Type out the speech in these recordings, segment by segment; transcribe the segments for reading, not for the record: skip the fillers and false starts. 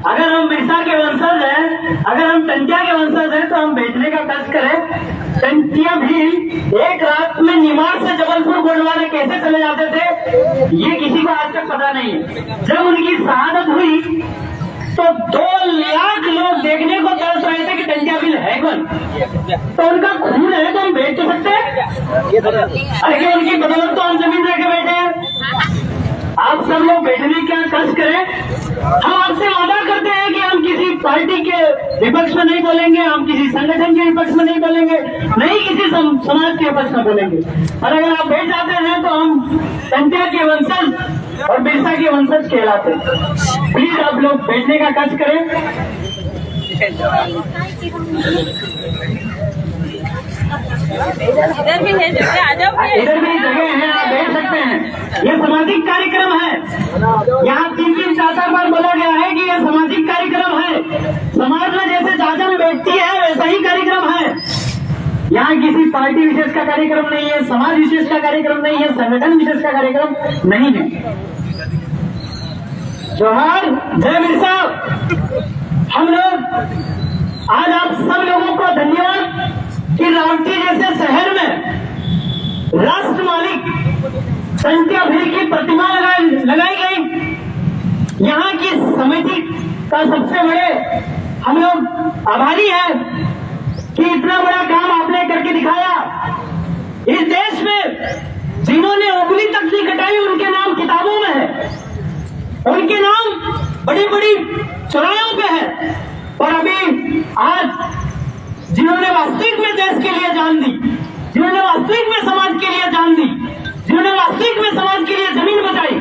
अगर हम बिरसा के वंशज हैं, अगर हम टंटिया के वंशज हैं, तो हम बेचने का कष्ट करें। टंटिया भील एक रात में निमाड़ से जबलपुर गोंडवाना कैसे चले जाते थे, ये किसी को आज तक पता नहीं है। जब उनकी शहादत हुई तो 2 लाख लोग देखने को तरस रहे थे कि टंटिया भील है कौन। तो उनका खून है तो हम बेच तो सकते हैं, अरे उनकी बदौलत तो हम जमीन रह के बैठे हैं। आप सब लोग बैठने का कष्ट करें। हम आपसे वादा करते हैं कि हम किसी पार्टी के विपक्ष में नहीं बोलेंगे, हम किसी संगठन के विपक्ष में नहीं बोलेंगे, नहीं किसी समाज के विपक्ष में बोलेंगे। और अगर आप बैठ जाते हैं तो हम टंटिया के वंशज और बिरसा के वंशज कहलाते हैं। प्लीज आप लोग बैठने का कष्ट करें। इधर भी है जगह, आ जाओ। इधर भी जगह है, आप बैठ सकते हैं। ये सामाजिक कार्यक्रम है। यहाँ 3-3 4-4 बार बोला गया है कि यह सामाजिक कार्यक्रम है। समाज में जैसे जाजम बैठती है वैसा ही कार्यक्रम है। यहाँ किसी पार्टी विशेष का कार्यक्रम नहीं है, समाज विशेष का कार्यक्रम नहीं है, संगठन विशेष का कार्यक्रम नहीं है। जोहार, जय बिरसा। हम लोग आज आप सब लोगों को धन्यवाद कि रावटी जैसे शहर में राष्ट्र मालिक टंटिया भील की प्रतिमा लगाई गई। यहाँ की समिति का सबसे बड़े हम लोग आभारी हैं कि इतना बड़ा काम आपने करके दिखाया। इस देश में जिन्होंने उंगली तक नहीं कटाई उनके नाम किताबों में है, उनके नाम बड़ी बड़ी चौराहों पे है। और अभी आज जिन्होंने वास्तविक में देश के लिए जान दी, जिन्होंने वास्तविक में समाज के लिए जान दी, जिन्होंने वास्तविक में समाज के लिए जमीन बचाई,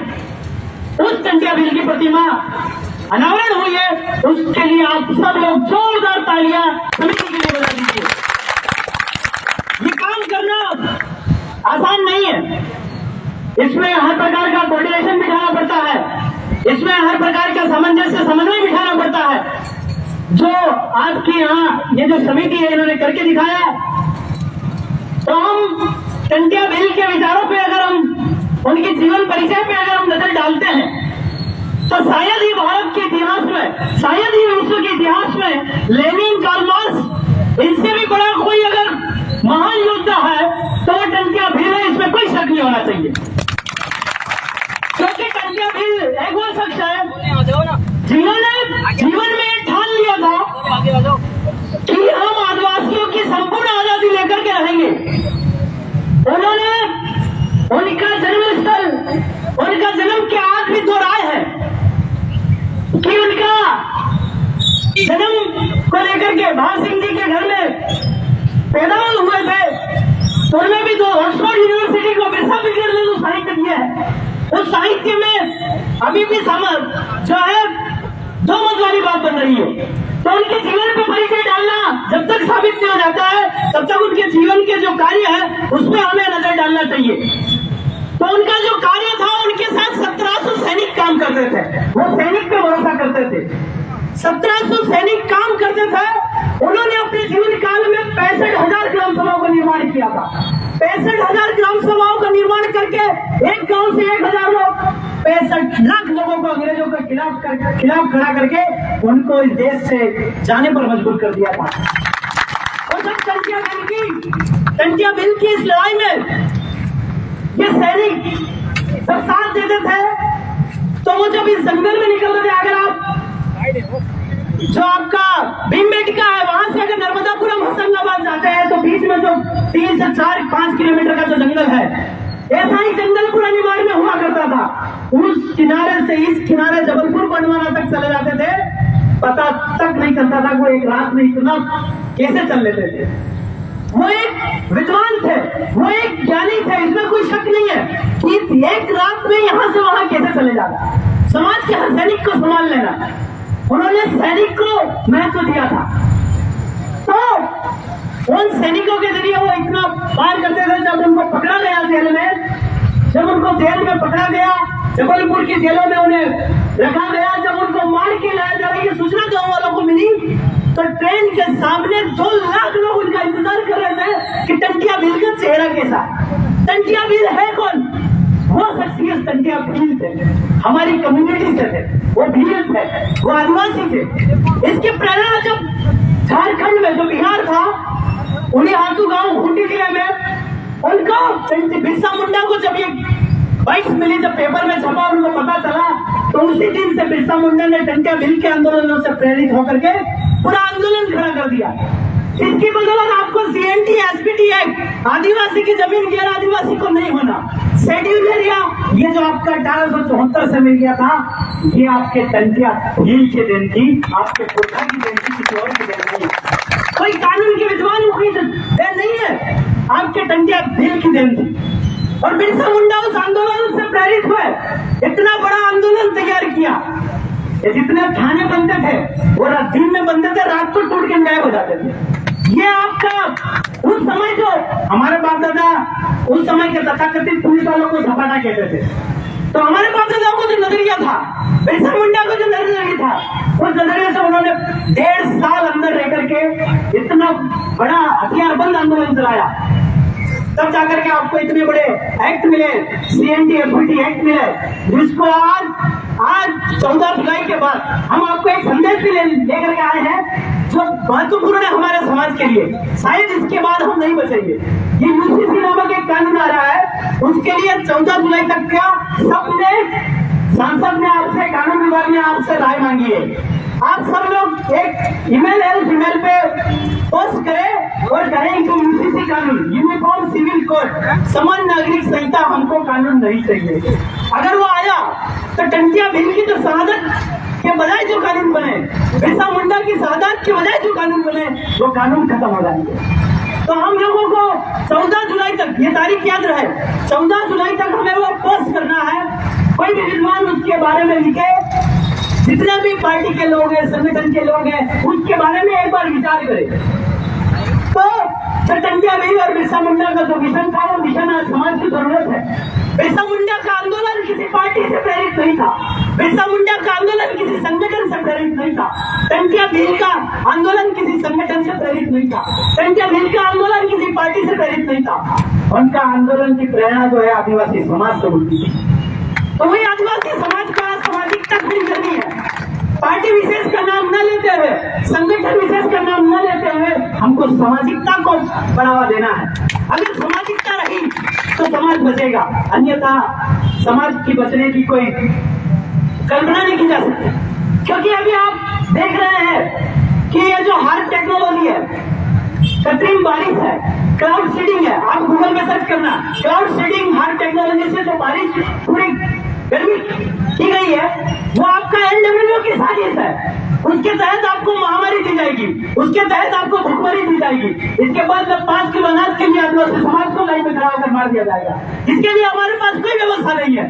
उस टंटिया भील की प्रतिमा अनावरण हुई है। उसके लिए आप सब लोग जोरदार तालियां समिति के लिए बजा दीजिए। ये काम करना आसान नहीं है। इसमें हर प्रकार का कोऑर्डिनेशन बिठाना पड़ता है, इसमें हर प्रकार का सामंजस्य समन्वय बिठाना पड़ता है। जो आपके यहाँ ये जो समिति है इन्होंने करके दिखाया। तो हम टंटिया भील के विचारों पे अगर हम उनके जीवन परिचय पे अगर हम नजर डालते हैं तो शायद ही भारत के इतिहास में, शायद ही विश्व के इतिहास में लेनिन, कार्ल मार्क्स, इनसे भी बड़ा कोई अगर महान योद्धा है तो वो टंटिया भील है, इसमें कोई शक नहीं होना चाहिए। क्योंकि टंटिया भील एक वो शख्स है जिन्होंने जीवन में ठान लिया था कि हम आदिवासियों की संपूर्ण आजादी लेकर के रहेंगे। उन्होंने उनका जन्मस्थल, उनका जन्म के आखिरी 2 राय है कि उनका जन्म को लेकर के भान सिंह जी के घर में पैदा हुए थे। तो उनमें भी 2 ऑक्सफोर्ड यूनिवर्सिटी को बिरसा बिगड़ ने जो साहित्य दिया है, उस साहित्य में अभी भी समझ जो है 2 मत वाली बात बन रही है। तो उनके जीवन पे परिचय डालना जब तक साबित नहीं हो जाता है तब तक उनके जीवन के जो कार्य है उसमें हमें नजर डालना चाहिए। तो उनका जो कार्य था, उनके साथ 1700 सैनिक काम करते थे। वो सैनिक पे भरोसा करते थे। 1700 सैनिक काम करते थे। उन्होंने अपने जीवन काल में 65,000 ग्राम सभाओं का निर्माण किया था। 65,000 ग्राम सभाओं का निर्माण करके एक गांव से 1,000 लोग, 65 लाख लोगों को अंग्रेजों के खिलाफ खड़ा करके उनको इस देश से जाने पर मजबूर कर दिया था। और जब टंटिया भील की इस लड़ाई में ये सैनिक जब साथ देते थे तो वो जब इस जंगल में निकलते थे, अगर आप जो आपका भीमबेटका है वहां से अगर नर्मदापुरम होशंगाबाद जाते हैं तो बीच में जो 3 से 4-5 किलोमीटर का जो जंगल है, ऐसा ही जंगल पूरा निमाड़ में हुआ करता था। उस किनारे से इस किनारे जबलपुर गोंडवाना तक चले जाते थे, पता तक नहीं चलता था वो एक रात में इतना कैसे चल लेते थे। वो एक विद्वान थे, वो एक ज्ञानी थे, इसमें कोई शक नहीं है कि एक रात में यहां से वहां कैसे चले जाना, समाज के हर सैनिक को संभाल लेना। उन्होंने सैनिक को महत्व दिया था। तो उन सैनिकों के जरिए वो इतना पार करते थे। जब उनको पकड़ा गया जेल में, जब उनको जेल में पकड़ा गया, जबलपुर की जेलों में उन्हें रखा गया, जब उनको मार के लाया जा रही है सूचना गांव वालों को मिली तो ट्रेन के सामने 2 लाख लोग उनका इंतजार कर रहे थे कि टंटिया भील का चेहरा कैसा, टंटिया भील है कौन। वो शख्सियत टंटिया भील थे, हमारी कम्युनिटी से थे, वो भील थे, वो आदिवासी थे। इसकी प्रेरणा जब झारखंड में, जो बिहार था, उन्हीं आंसू गांव खूंटी जिले में उनको बिरसा मुंडा को जब ये बाइक्स मिली, जब पेपर में छपा, उनको पता चला, तो उसी दिन से बिरसा मुंडा ने टंटिया भील के आंदोलनों से प्रेरित होकर के पूरा आंदोलन खड़ा कर दिया। इसकी बदौलत आपको CNT SPT एक्ट, आदिवासी की जमीन गैर आदिवासी को नहीं होना, शेड्यूल एरिया, ये जो आपका 1874 से मिल गया था, ये आपके टंटिया भील की देन थी, आपके पुरखा की देन थी, किसी और की देन नहीं। कोई कानून के विद्वान कोई देन नहीं है, आपके टंटिया भील की देन थी। और बिरसा मुंडा उस आंदोलन से प्रेरित हुए, इतना बड़ा आंदोलन तैयार किया। ये जितने थाने बनते थे वो दिन में बनते थे, रात को टूट के गायब हो जाते थे। ये आपका उस समय जो हमारे बाप दादा उस समय के तथाकथित पुलिस वालों को झपाटा कहते थे, तो हमारे बाप दादा को जो नजरिया था, बिरसा मुंडा को जो नजरिया था, उस नजरिए से उन्होंने 1.5 साल अंदर रह करके इतना बड़ा हथियारबंद आंदोलन चलाया। तब जाकर के आपको इतने बड़े एक्ट मिले, CNT SPT एक्ट मिले, जिसको आज 14 जुलाई के बाद हम आपको एक संदेश भी लेकर के आए हैं जो महत्वपूर्ण है हमारे समाज के लिए। शायद इसके बाद हम नहीं बचेंगे। ये UCC नामक एक कानून आ रहा है, उसके लिए 14 जुलाई तक का सबने, सांसद ने आपसे, कानून विभाग ने आपसे राय मांगी है। आप सब लोग एक ईमेल है, उस ईमेल पे पोस्ट करें और कहें कि UCC कानून, यूनिफॉर्म सिविल कोड, समान नागरिक संहिता हमको कानून नहीं चाहिए। अगर वो आया तो टंटिया भील की जो शहादत के बजाय जो कानून बने, बिरसा मुंडा की शहादत के बजाय जो कानून बने, वो कानून खत्म हो जाएंगे। तो हम लोगों को 14 जुलाई तक, ये तारीख याद रहे, 14 जुलाई तक हमें वो पोस्ट करना है। कोई भी विद्वान उसके बारे में लिखे, जितने भी पार्टी के लोग हैं, संगठन के लोग हैं, उसके बारे में एक बार विचार करें। तो टंटिया भील और बिरसा मुंडा का जो मिशन था, वो मिशन आज समाज की जरूरत है। बिरसा मुंडा का आंदोलन किसी पार्टी से प्रेरित नहीं था, बिरसा मुंडा का आंदोलन किसी संगठन से प्रेरित नहीं था, टंटिया भील का आंदोलन किसी संगठन से प्रेरित नहीं था, टंटिया भील का आंदोलन किसी पार्टी से प्रेरित नहीं था। उनका आंदोलन की प्रेरणा जो है आदिवासी समाज से मिलती थी। तो वही आदिवासी समाज का सामाजिकता खड़ी करनी है। पार्टी विशेष का नाम न लेते हुए, संगठन विशेष का नाम न लेते हुए, हमको सामाजिकता को बढ़ावा देना है। अगर सामाजिकता रही तो समाज बचेगा, अन्यथा समाज की बचने की कोई कल्पना नहीं की जा सकती। क्योंकि अभी आप देख रहे हैं कि ये जो हार्ट टेक्नोलॉजी है, कृत्रिम बारिश है, क्लाउड सीडिंग है, आप गूगल में सर्च करना, क्लाउड सीडिंग हार्ट टेक्नोलॉजी से जो बारिश पूरी गर्मी की गई है, वो आपका NWO की साजिश है। उसके तहत आपको महामारी दी जाएगी, उसके तहत आपको भुखमरी दी जाएगी। इसके बाद में 5 किलो अनाज के लिए आदिवासी समाज को लाइन में खड़ा होकर मार दिया जाएगा। इसके लिए हमारे पास कोई व्यवस्था नहीं है,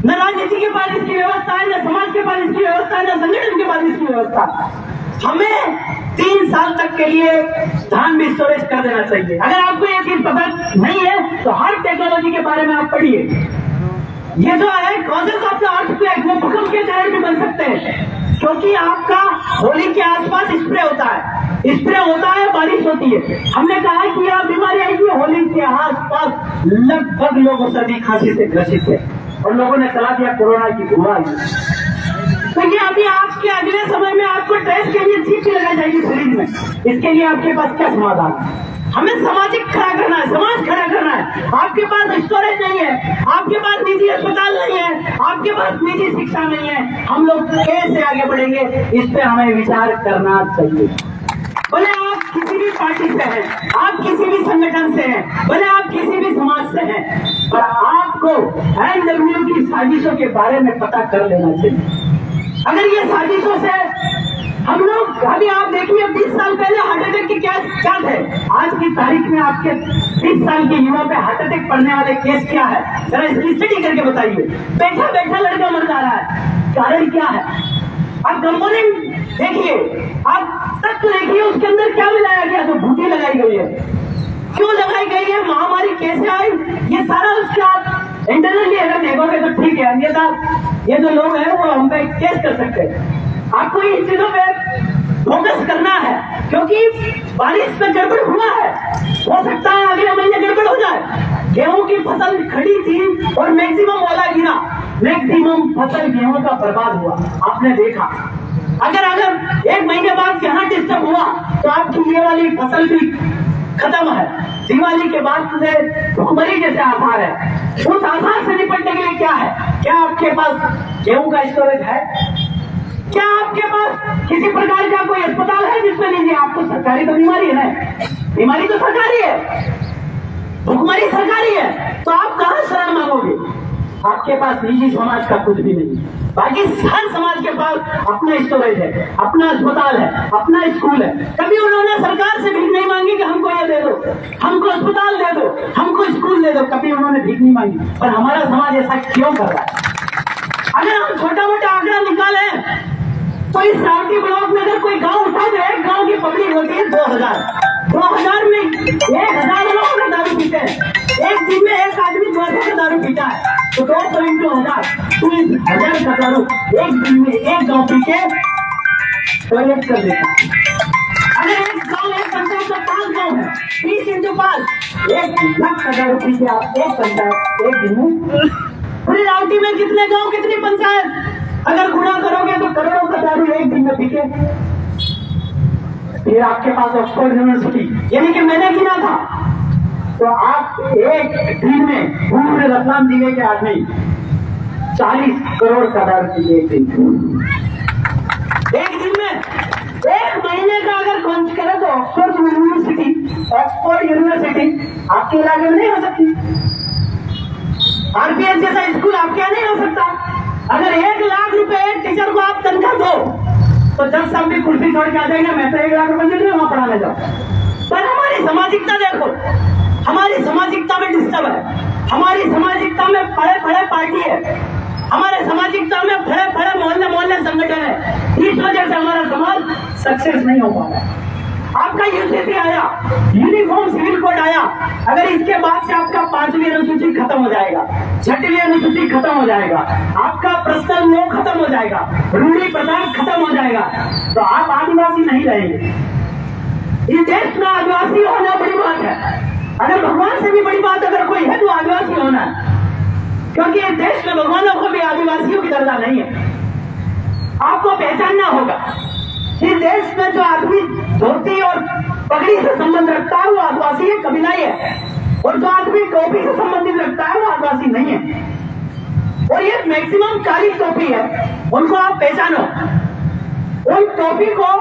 न राजनीति के पास इसकी व्यवस्था है, न समाज के पास इसकी व्यवस्था है, न संगठन के पास इसकी व्यवस्था। हमें 3 साल तक के लिए धान भी स्टोरेज कर देना चाहिए। अगर आपको ये चीज पता नहीं है तो हार्ट टेक्नोलॉजी के बारे में आप पढ़िए। ये जो है कॉजेस ऑफ द अर्थक्वेक, वो भूकंप के कारण भी बन सकते हैं, क्योंकि आपका होली के आसपास स्प्रे होता है, बारिश होती है। हमने कहा कि यह बीमारी आएगी, होली के आसपास लगभग लोग सर्दी खांसी से ग्रसित है और लोगों ने सलाह दिया कोरोना की हुआ। तो ये अभी आपके अगले समय में आपको टेस्ट के लिए चीज लगाई जाएगी शरीर में। इसके लिए आपके पास क्या समाधान? हमें सामाजिक खड़ा करना है, समाज खड़ा करना है। आपके पास स्टोरेज नहीं है, आपके पास निजी अस्पताल नहीं है, आपके पास निजी शिक्षा नहीं है, हम लोग कैसे आगे बढ़ेंगे? इस पे हमें विचार करना चाहिए। भले आप किसी भी पार्टी से हैं, आप किसी भी संगठन से हैं, भले आप किसी भी समाज से हैं, पर आपको NWO की साजिशों के बारे में पता कर लेना चाहिए। अगर ये साजिशों से हम लोग, अभी आप देखिए 20 साल पहले हार्ट अटैक के केस क्या थे, आज की तारीख में आपके 20 साल के युवा पे हार्ट अटैक पड़ने वाले केस क्या है? जरा इसकी स्टडी करके बताइए। बैठा बैठा लड़का मर जा रहा है, कारण क्या है? आप कंपोनेंट देखिए, आप तत्व देखिए, उसके अंदर क्या मिलाया गया? जो बूटी लगाई गई है, क्यों लगाई गई है, महामारी कैसे आई, ये सारा उसके आप इंटरनली अगर देखोगे तो ठीक है, अन्यथा ये जो लोग हैं वो हम पे केस कर सकते हैं। आपको इन चीजों पे फोकस करना है, क्योंकि बारिश में गड़बड़ हुआ है, हो सकता है अगले महीने गड़बड़ हो जाए। गेहूं की फसल खड़ी थी और मैक्सिमम ओला गिरा, मैक्सिमम फसल गेहूं का बर्बाद हुआ, आपने देखा। अगर एक महीने बाद यहाँ डिस्टर्ब हुआ तो आपकी ये वाली फसल भी खत्म है। दिवाली के बाद से भुखमरी जैसे आसार है, उस आसार से निपटने के लिए क्या है? क्या आपके पास गेहूं का स्टोरेज है? क्या आपके पास किसी प्रकार का कोई अस्पताल है जिसमें लीजिए? आपको सरकारी तो बीमारी है ना, बीमारी तो सरकारी है, भुखमरी सरकारी है, तो आप कहां शरण मांगोगे? आपके पास निजी समाज का कुछ भी नहीं। बाकी हर समाज के पास अपना स्टोरेज है, अपना अस्पताल है, अपना स्कूल है। कभी उन्होंने सरकार से भीख नहीं मांगी कि हमको ये दे दो, हमको अस्पताल दे दो, हमको स्कूल दे दो, कभी उन्होंने भीख नहीं मांगी। पर हमारा समाज ऐसा क्यों कर रहा है? अगर हम छोटा मोटा आंकड़ा निकाले तो इस सावटी ब्लॉक में अगर कोई गांव उठा दे, एक गांव की पब्लिक होती है 2000 में 1000 लोग का दारू पीते हैं। एक दिन में एक आदमी 200 का दारू पीता है, तो 200 इंटू 1000, 20,000 का दारू एक दिन में एक गांव पी के टॉयलेट कर देता है। अगर एक गांव, एक पंचायत का 5 गांव है, 30 इंटू 5, 1 लाख का दारू पी के आप एक पंचायत एक दिन में, पूरी रावटी में कितने गांव, कितनी पंचायत, अगर गुणा करोगे तो करोड़ों का दारू एक दिन में पीके। फिर आपके पास ऑक्सफोर्ड यूनिवर्सिटी, यानी कि मैंने गिना था, तो आप एक दिन में पूरे रतलाम जिले के आदमी 40 करोड़ का दारू पीके एक दिन में। एक महीने का अगर खर्च करें तो ऑक्सफोर्ड यूनिवर्सिटी आपके इलाके में नहीं हो सकती, आरपीएस जैसा स्कूल आपके यहाँ नहीं हो सकता। अगर 1 लाख रुपए एक टीचर को आप तनख्वाह दो तो 10 साल की कुर्सी छोड़ के आ जाएंगे, मैं तो 1 लाख रुपए दे दूंगा, वहां पढ़ाने जाओ। पर हमारी सामाजिकता देखो, हमारी सामाजिकता में डिस्टर्ब है, हमारी सामाजिकता में बड़े पार्टी है, हमारे सामाजिकता में बड़े मोहल्ले संगठन है। इस वजह से हमारा समाज सक्सेस नहीं हो पा रहा है। आपका यूसीसी आया, यूनिफॉर्म सिविल कोड आया, अगर इसके बाद से आपका 5वीं अनुसूची खत्म हो जाएगा, 6वीं अनुसूची खत्म हो जाएगा, आपका पर्सनल लॉ खत्म हो जाएगा, रूढ़ी प्रथाएं खत्म हो जाएगा, तो आप आदिवासी नहीं रहेंगे। इस देश में आदिवासी होना बड़ी बात है। अगर भगवान से भी बड़ी बात अगर कोई है तो आदिवासी होना है, क्योंकि इस देश में भगवानों को भी आदिवासियों की दर्जा नहीं है। आपको पहचानना होगा, इस देश में जो आदमी धोती और पगड़ी से संबंध रखता है वो आदिवासी है, कबीलाई है, और जो आदमी टोपी से संबंधित रखता है वो आदिवासी नहीं है। और ये मैक्सिमम 40 टोपी है, उनको आप पहचानो, उन टोपी को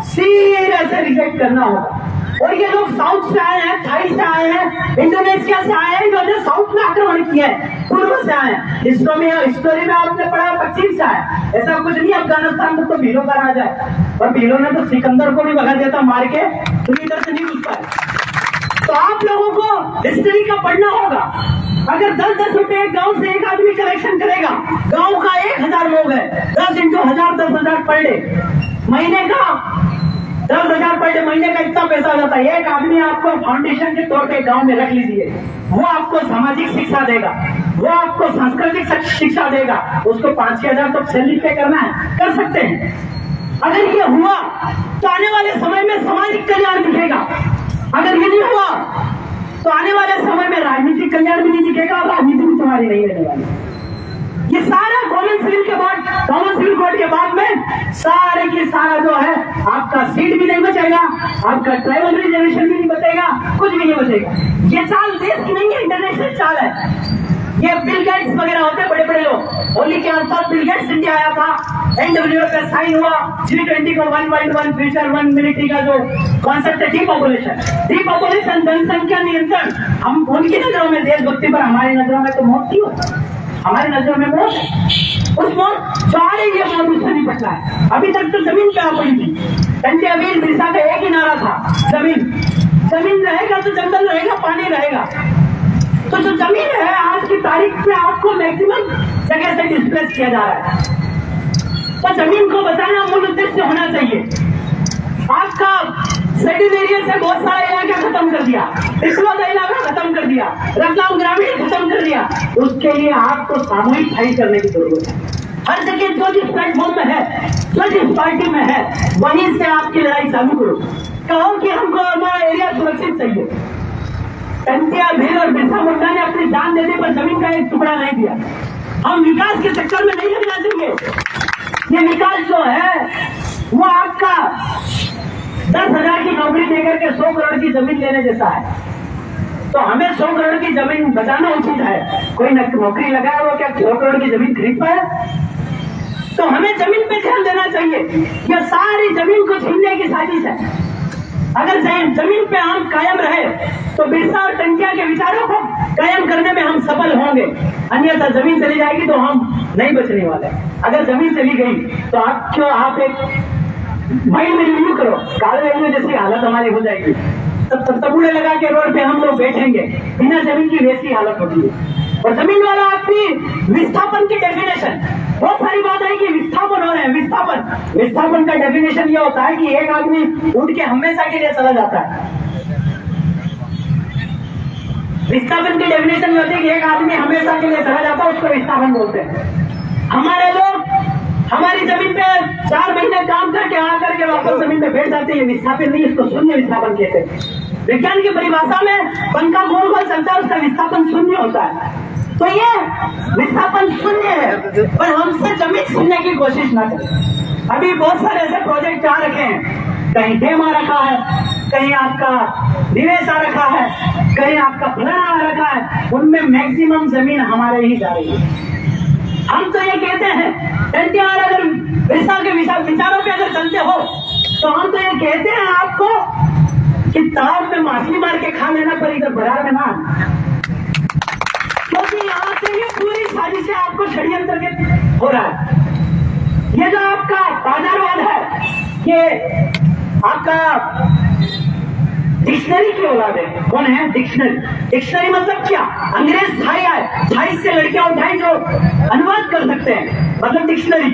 सीधे से रिजेक्ट करना होगा। और ये लोग साउथ से आए हैं, थाई से आए हैं, इंडोनेशिया से आए हैं, इन्होंने साउथ में आक्रमण किया है, पूर्व से आए हैं। हिस्टोरी में आपने पढ़ा 25 से आए, ऐसा कुछ नहीं। अफगानिस्तान में तो भीलों का राजा है, और भीलों ने तो सिकंदर को भी भगा दिया था मार के, तो इधर से नहीं घुस पाए। तो आप लोगों को हिस्ट्री का पढ़ना होगा। अगर 10-10 रुपए एक गांव से एक आदमी कलेक्शन करेगा, गांव का 1000 लोग है, 10 इंटू 1000, 10,000 पर डे, महीने का 10,000 पर डे, महीने का इतना पैसा आ जाता है। एक आदमी आपको फाउंडेशन के तौर पे गांव में रख लीजिए, वो आपको सामाजिक शिक्षा देगा, वो आपको सांस्कृतिक शिक्षा देगा, उसको 5-6 हजार तो सैलरी पे करना है, कर सकते हैं। अगर ये हुआ तो आने वाले समय में सामाजिक कल्याण दिखेगा। अगर ये नहीं हुआ तो आने वाले समय में राजनीतिक कल्याण भी नहीं दिखेगा और राजनीति भी तुम्हारी नहीं रहने वाली। ये सारा कॉमन सिविल कोड के बाद में सारे की सारा जो है, आपका सीट भी नहीं बचेगा, आपका ट्राइबल रिजर्वेशन भी नहीं बचेगा, कुछ भी नहीं बचेगा। ये चाल देश की नहीं है, इंटरनेशनल चाल है। ये बिल गेट्स वगैरह होते बड़े बड़े लोग, होली के आसपास बिल गेट्स इंडिया आया था, NWO का साइन हुआ, G20 को 1 वर्ल्ड 1 फ्यूचर 1 मिलिट्री का जो कॉन्सेप्ट है, डीपॉपुलेशन जनसंख्या नियंत्रण, हम उनकी नजरों में देशभक्ति पर, हमारी नजरों में तो मौत क्यों, हमारी नजरों में मौत है। उस मौत जो आ रही है मौत, उससे नहीं बचना है। अभी तक तो जमीन पे आ पड़ी थी, संजय अमीर बिरसा का एक ही नारा था, जमीन रहेगा तो जंगल रहेगा, पानी रहेगा। तो जो जमीन है आज की तारीख में आपको मैक्सिमम जगह से डिस्प्लेस किया जा रहा है, तो जमीन को बचाना मूल उद्देश्य होना चाहिए। आपका सेटिल एरिया से बहुत सारा इलाका खत्म कर दिया, पिछड़ा का इलाका खत्म कर दिया, रतलाम ग्रामीण खत्म कर दिया। उसके लिए आपको सामूहिक फाइट करने की जरूरत है। हर जगह जो जिस प्लेटफॉर्म में है, जो जिस पार्टी में है, वहीं से आपकी लड़ाई चालू करो। कहो कि हमको हमारा एरिया सुरक्षित चाहिए, टंटिया भील और बिरसा मुंडा ने अपनी जान देने पर जमीन का एक टुकड़ा नहीं दिया। हम विकास के चक्कर में नहीं लगना चाहिए। ये विकास जो है वो आपका 10,000 की नौकरी देकर के 100 करोड़ की जमीन लेने जैसा है। तो हमें 100 करोड़ की जमीन बचाना उचित है। कोई नौकरी लगाया वो क्या 100 करोड़ की जमीन खरीद पाया? तो हमें जमीन पे ध्यान देना चाहिए। यह सारी जमीन को छीनने की साजिश है। अगर जमीन पे हम कायम रहे तो बिरसा और टंटिया के विचारों को कायम करने में हम सफल होंगे। अन्यथा जमीन चली जाएगी तो हम नहीं बचने वाले। अगर जमीन चली गई तो आप एक माइंड में रिव्यू करो, काले में जैसी हालत हमारी हो जाएगी। तब तबूड़े लगा के रोड पे हम लोग बैठेंगे, बिना जमीन की वैसी हालत होती है। और जमीन वाला आदमी विस्थापन की डेफिनेशन, बहुत सारी बात है कि विस्थापन हो रहे हैं। विस्थापन का डेफिनेशन ये होता है कि एक आदमी उठ के हमेशा के लिए चला जाता है। विस्थापन की डेफिनेशन ये होती है कि एक आदमी हमेशा के लिए चला जाता है, उसको विस्थापन बोलते हैं। हमारे लोग हमारी जमीन पे 4 महीने काम करके आकर के वापस जमीन पे बैठ जाते हैं। विस्थापन नहीं, इसको शून्य विस्थापन कहते हैं। विज्ञान की परिभाषा में पंखा गोल गोल चलता है, उसका विस्थापन शून्य होता है। तो ये विस्थापन शून्य है, पर हमसे जमीन छीनने की कोशिश ना करें। अभी बहुत सारे ऐसे प्रोजेक्ट आ रखे हैं, कहीं डैम आ रखा है, कहीं आपका निवेश आ रखा है, कहीं आपका फलाना आ रखा है। उनमें मैक्सिमम जमीन हमारे ही जा रही है। हम तो ये कहते हैं टंटिया अगर बिरसा के विचारों पे अगर चलते हो तो हम तो ये कहते हैं आपको कि तालाब में मछली मार के खा लेना, पर इधर बाजार में ना। क्योंकि यहाँ से ये पूरी साजिश आपको षड्यंत्र के हो रहा है। ये जो आपका बाजारवाद है, ये आपका डिक्शनरी की औलाद है। कौन है? डिक्शनरी मतलब क्या? अंग्रेज छाई आए, छाई से लड़कियां उठाई जो अनुवाद कर सकते हैं, मतलब डिक्शनरी।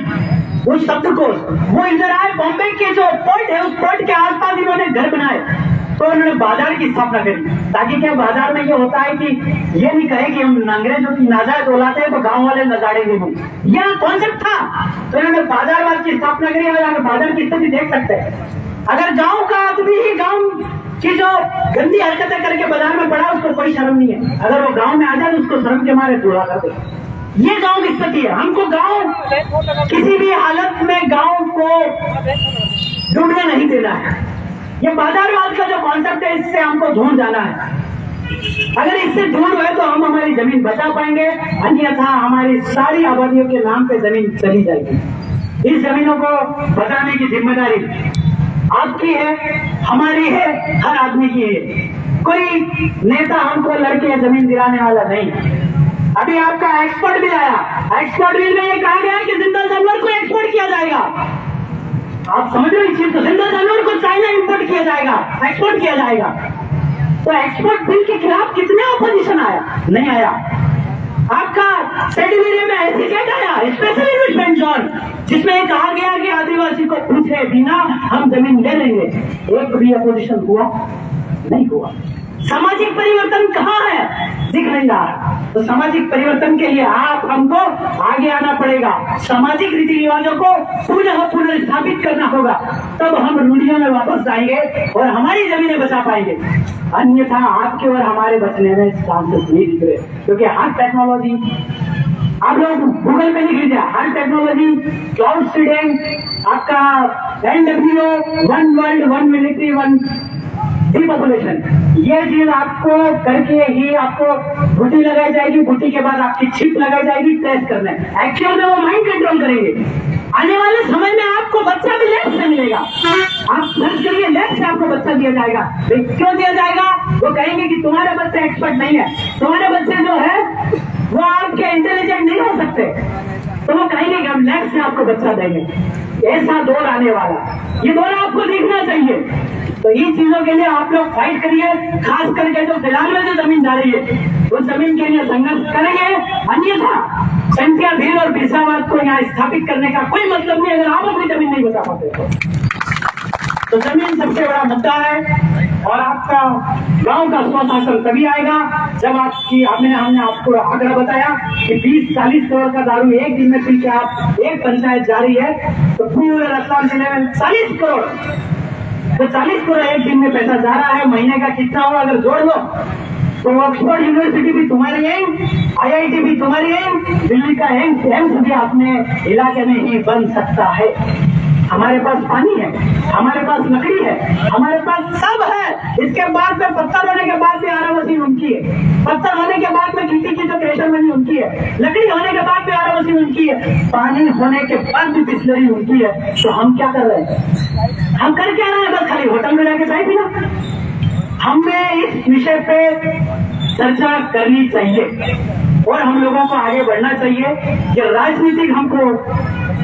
उस शब्द को वो इधर आए, बॉम्बे के जो पोर्ट है उस पोर्ट के आसपास इन्होंने घर बनाए, तो उन्होंने बाजार की स्थापना करी। ताकि क्या बाजार में ये होता है कि ये नहीं कहे कि हम अंग्रेजों की नाजायज औलाद है तो गांव वाले नजाड़ेंगे नहीं। यह कॉन्सेप्ट था, तो इन्होंने बाजारवाद की स्थापना करी। और यहाँ बाजार की स्थिति देख सकते हैं। अगर गांव का आदमी ही गांव की जो गंदी हरकतें करके बाजार में पड़ा, उसको कोई शर्म नहीं है। अगर वो गांव में आ जाए तो उसको शर्म के मारे दूरा कर दे। ये गांव की स्थिति है। हमको गांव किसी भी हालत में गांव को डूबने नहीं देना है। ये बाजारवाद का जो कॉन्सेप्ट है, इससे हमको दूर जाना है। अगर इससे दूर हुए तो हम हमारी जमीन बचा पाएंगे, अन्यथा हमारी सारी आबादियों के नाम पे जमीन चली जाएगी। इस जमीनों को बचाने की जिम्मेदारी आपकी है, हमारी है, हर आदमी की है। कोई नेता हमको लड़के जमीन दिलाने वाला नहीं। अभी आपका एक्सपोर्ट बिल आया, एक्सपोर्ट बिल में ये कहा गया कि जिंदा जानवर को एक्सपोर्ट किया जाएगा। आप समझ रहे हो इस चीज को? जिंदा जानवर को चाइना इंपोर्ट किया जाएगा, एक्सपोर्ट किया जाएगा। तो एक्सपोर्ट बिल के खिलाफ कितने अपोजिशन आया? नहीं आया। आपका सेडिमेरिया में एसीकेट आया, स्पेशल इन्वेस्टमेंट जोन, जिसमें कहा गया कि आदिवासी को पूछे बिना हम जमीन ले लेंगे। एक भी अपोजिशन हुआ नहीं हुआ। सामाजिक परिवर्तन कहाँ है? दिख नहीं रहा। तो सामाजिक परिवर्तन के लिए आप हमको आगे आना पड़ेगा। सामाजिक रीति रिवाजों को पुनः स्थापित करना होगा, तब हम रूढ़ियों में वापस जाएंगे और हमारी जमीनें बचा पाएंगे। अन्यथा आपके और हमारे बचने में चांसेस नहीं दिख रहे, क्योंकि हर टेक्नोलॉजी, आप लोग गूगल पे लिख लीजिए, हर टेक्नोलॉजी, क्लाउड सीडिंग, आपका NWO, one world one military one depopulation, ये चीज आपको करके ही आपको बूटी लगाई जाएगी। बूटी के बाद आपकी चिप लगाई जाएगी टेस्ट करने। एक्चुअल में वो माइंड कंट्रोल करेंगे। आने वाले समय में आपको बच्चा भी लेफ्ट से मिलेगा। आप सर्च करिए, लेफ्ट से आपको बच्चा दिया जाएगा। क्यों दिया जाएगा? वो कहेंगे कि तुम्हारे बच्चे एक्सपर्ट नहीं है, तुम्हारे बच्चे जो है वो आपके इंटेलिजेंट नहीं हो सकते, तो वो कहेंगे कि हम लेफ्ट से आपको बच्चा देंगे। ऐसा दौर आने वाला, ये दौर आपको देखना चाहिए। तो इन चीजों के लिए आप लोग फाइट करिए। खास करके जो फिलहाल में जो जमीन जा रही है उस जमीन के लिए संघर्ष करेंगे। अन्यथा टंटिया भील और बिरसावाद को यहाँ स्थापित करने का कोई मतलब नहीं, अगर आप अपनी जमीन नहीं बचा पाते तो जमीन सबसे बड़ा मुद्दा है। और आपका गांव का स्वशासन तभी आएगा जब आपकी हमने आपको आंकड़ा बताया कि 20-40 करोड़ का दारू एक दिन में पी के आप एक पंचायत जा रही है, तो पूरे रतलाम जिले में 40 करोड़, तो 40 करोड़ एक दिन में पैसा जा रहा है। महीने का कितना होगा अगर जोड़ लो तो ऑक्सफोर्ड यूनिवर्सिटी भी तुम्हारी है, IIT भी तुम्हारी है, दिल्ली का एम्स भी अपने इलाके में ही बन सकता है। हमारे पास पानी है, हमारे पास लकड़ी है, हमारे पास सब है। इसके बाद में पत्थर होने के बाद में आरा मशीन उनकी है, पत्थर होने के बाद में गिट्टी की जो क्रेशर बनी उनकी है, लकड़ी होने के बाद में आरा मशीन उनकी है, पानी होने के बाद भी बिस्लरी उनकी है। तो हम क्या कर रहे हैं? हम कर क्या रहे हैं? बस खाली होटल में जाके चाय पीना। हमें इस विषय पे चर्चा करनी चाहिए और हम लोगों को आगे बढ़ना चाहिए कि राजनीतिक हमको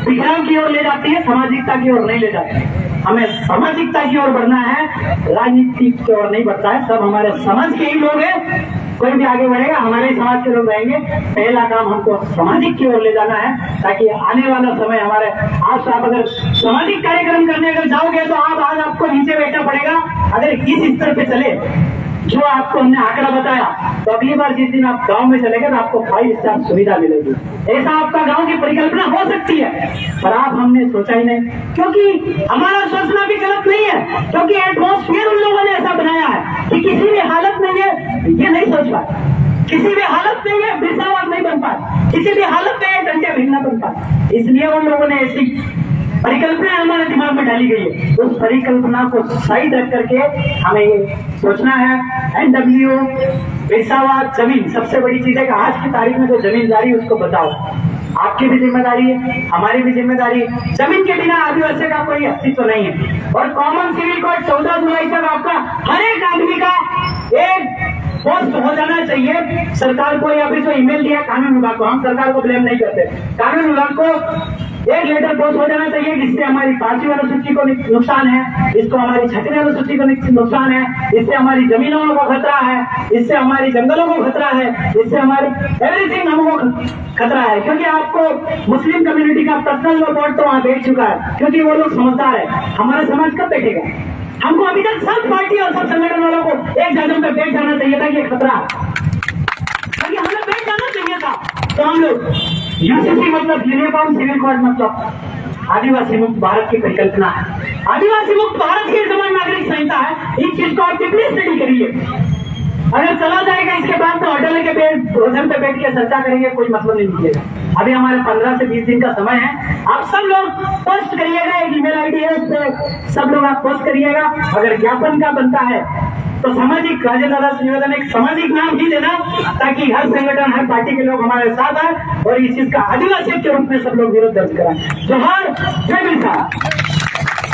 बिखराव की ओर ले जाती है, सामाजिकता की ओर नहीं ले जाती। हमें सामाजिकता की ओर बढ़ना है, राजनीति की ओर नहीं बढ़ता है। सब हमारे समाज के ही लोग हैं, कोई भी आगे बढ़ेगा हमारे समाज के लोग रहेंगे। पहला काम हमको सामाजिक की ओर ले जाना है, ताकि आने वाला समय हमारे आज आप अगर सामाजिक कार्यक्रम करने अगर जाओगे तो आप आज आपको नीचे बैठना पड़ेगा। अगर इस स्तर पे चले जो आपको हमने आंकड़ा बताया, तो अगली बार जिस दिन आप गांव में चलेंगे तो आपको 5 स्टार सुविधा मिलेगी। ऐसा आपका गांव की परिकल्पना हो सकती है, पर आप हमने सोचा ही नहीं, क्योंकि हमारा सोचना भी गलत नहीं है, क्योंकि एटमॉस्फेयर उन लोगों ने ऐसा बनाया है कि किसी भी हालत में ये नहीं सोच पाए, किसी भी हालत में ये बिरसावाद नहीं बन पाए, किसी भी हालत में ये डंडे भिन्न बन पाए। इसलिए उन लोगों ने ऐसी परिकल्पना हमारे दिमाग में डाली गई है। उस परिकल्पना को साइड रख करके हमें ये सोचना है NW बिरसावाद जमीन सबसे बड़ी चीज है कि आज की तारीख में जो जमींदारी उसको बताओ। आपकी भी जिम्मेदारी है, हमारी भी जिम्मेदारी है। जमीन के बिना आदिवासी का कोई अस्तित्व नहीं है। और कॉमन सिविल कोड 14 जुलाई तक आपका हर एक आदमी का एक पोस्ट हो जाना चाहिए। सरकार को या फिर जो ईमेल दिया कानून विभाग को, हम सरकार को ब्लेम नहीं करते, कानून विभाग को एक लेटर पोस्ट हो जाना चाहिए जिससे हमारी 5वीं अनुसूची को नुकसान है, इसको हमारी 6वीं अनुसूची को नुकसान है, इससे हमारी जमीनों को खतरा है, इससे हमारी जंगलों को खतरा है, इससे हमारी एवरीथिंग हमको खतरा है। क्योंकि आपको मुस्लिम कम्युनिटी का पर्सनल रिपोर्ट तो वहां बैठ चुका है, क्योंकि वो लोग समझदार है। हमारा समाज कब बैठेगा? हमको अभी तक सब पार्टी और सब संगठन वालों को एक जगह पे बैठ जाना चाहिए था कि ये खतरा, क्योंकि हमें बैठ जाना चाहिए था। तो हम लोग UCC मतलब यूनिफॉर्म सिविल कोड मतलब आदिवासी मुक्त भारत की परिकल्पना है। आदिवासी मुक्त भारत की समान नागरिक संहिता है। इस चीज को आप कितनी स्टडी करिए, अगर चला जाएगा इसके बाद तो होटल के भोजन पे बैठ के चर्चा करेंगे, कोई मतलब नहीं निकलेगा। अभी हमारे 15 से 20 दिन का समय है। आप सब लोग पोस्ट करिएगा, एक ईमेल ID है, उस पर सब लोग आप पोस्ट करिएगा। अगर ज्ञापन का बनता है तो सामाजिक राजेंद्र निवेदन एक सामाजिक नाम ही देना, ताकि हर संगठन हर पार्टी के लोग हमारे साथ आए और इस चीज का आदिवासी के रूप में सब लोग विरोध दर्ज कराएं। जोहार, जय बिरसा।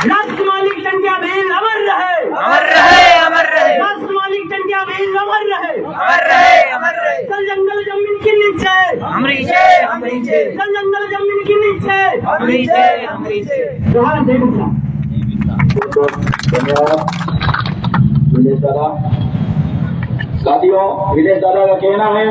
राष्ट्र मालिक टंकिया भील अमर रहे, अमर रहे, अमर रहे। राष्ट्र मालिक टंकिया भील अमर रहे, अमर रहे, अमर रहे। चल जंगल जमीन के नीचे, अमरीशे, अमरीशे। चल जंगल जमीन के नीचे, अमरीशे, अमरीशे। जोहार, जय बिरसा। धन्यवाद विलेश दादा। साथियों, विलेश दादा का कहना है